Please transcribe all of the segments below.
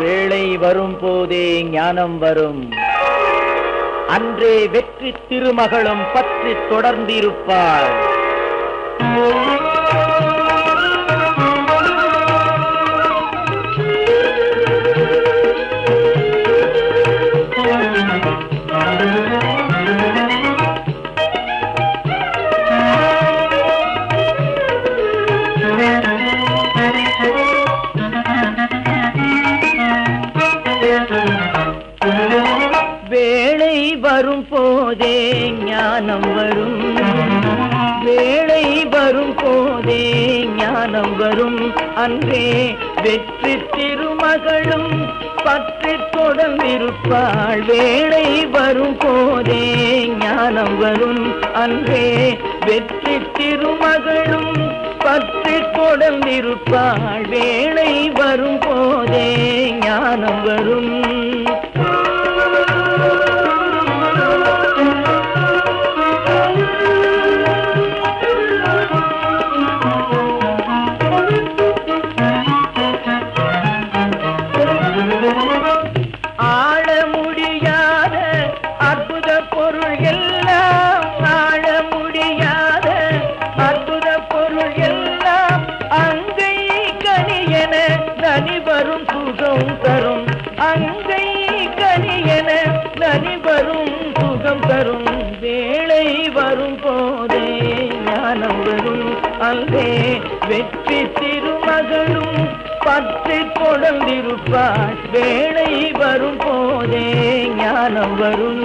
வேளை வரும் போதே ஞானம் வரும். அன்றே வெற்றி திருமகளும் பற்றி தொடர்ந்திருப்பாள். வேளை வரும் போதே ஞானம் வரும். வேளை வரும் போதே ஞானம் வரும். அன்றே வெற்றி திருமகளும் பற்றி தொடர்ந்திருப்பாள். வேளை வரும் போதே ஞானம் வரும். அன்றே வெற்றி திருமகளும் பற்றி தொடர்ந்திருப்பாள். வேளை வரும் போதே ஞானம் வரும். ஆள முடியாத அற்புத பொருள் எல்லாம், ஆள முடியாத அற்புத பொருள் எல்லாம் அங்கை கனியென நனி வரும் சுகம் தரும். அங்கை கனியென நனி வரும் சுகம் தரும். வேளை வரும் போதே ஞானம் வரும். அங்கே வெற்றி திருமகளும் பற்றி தொடர்ந்திருப்பாள். வேளை வரும் போதே ஞானம் வரும்.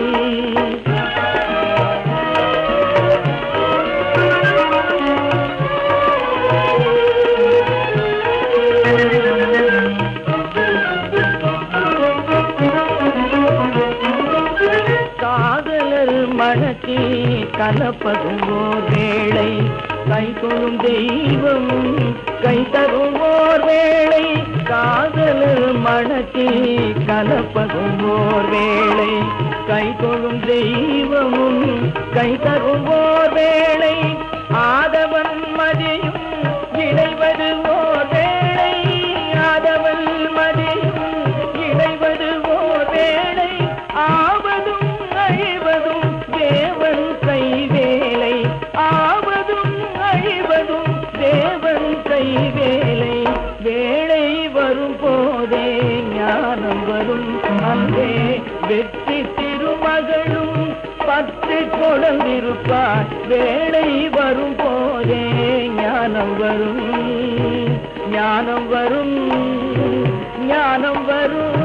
காதலர் மனக்கே கலப்பதும் ஓர் வேளை, கை தொழும் தெய்வம் கை தரும் ஓர் வேளை. காதலர் மனக்கே கலப்பதும் ஓர் வேளை, கை தொழும் தெய்வமும் கை தரும் ஓர் வேளை. ஆதவன் மதியும் இணைவது ஓர் வேளை, ஆதவன் மதியும் இணைவது ஓர் வேளை. ஆவதும் அழிவதும் தேவன் கை வேலை, ஆவதும் அழிவதும் தேவன் கை வேலை. வேளை வரும் போதே ஞானம் வரும். அங்கே வெற்றி திருமகளும் பற்றி தொடர்ந்திருப்பாள். வேளை வரும் போதே ஞானம் வரும். ஞானம் வரும். ஞானம் வரும்.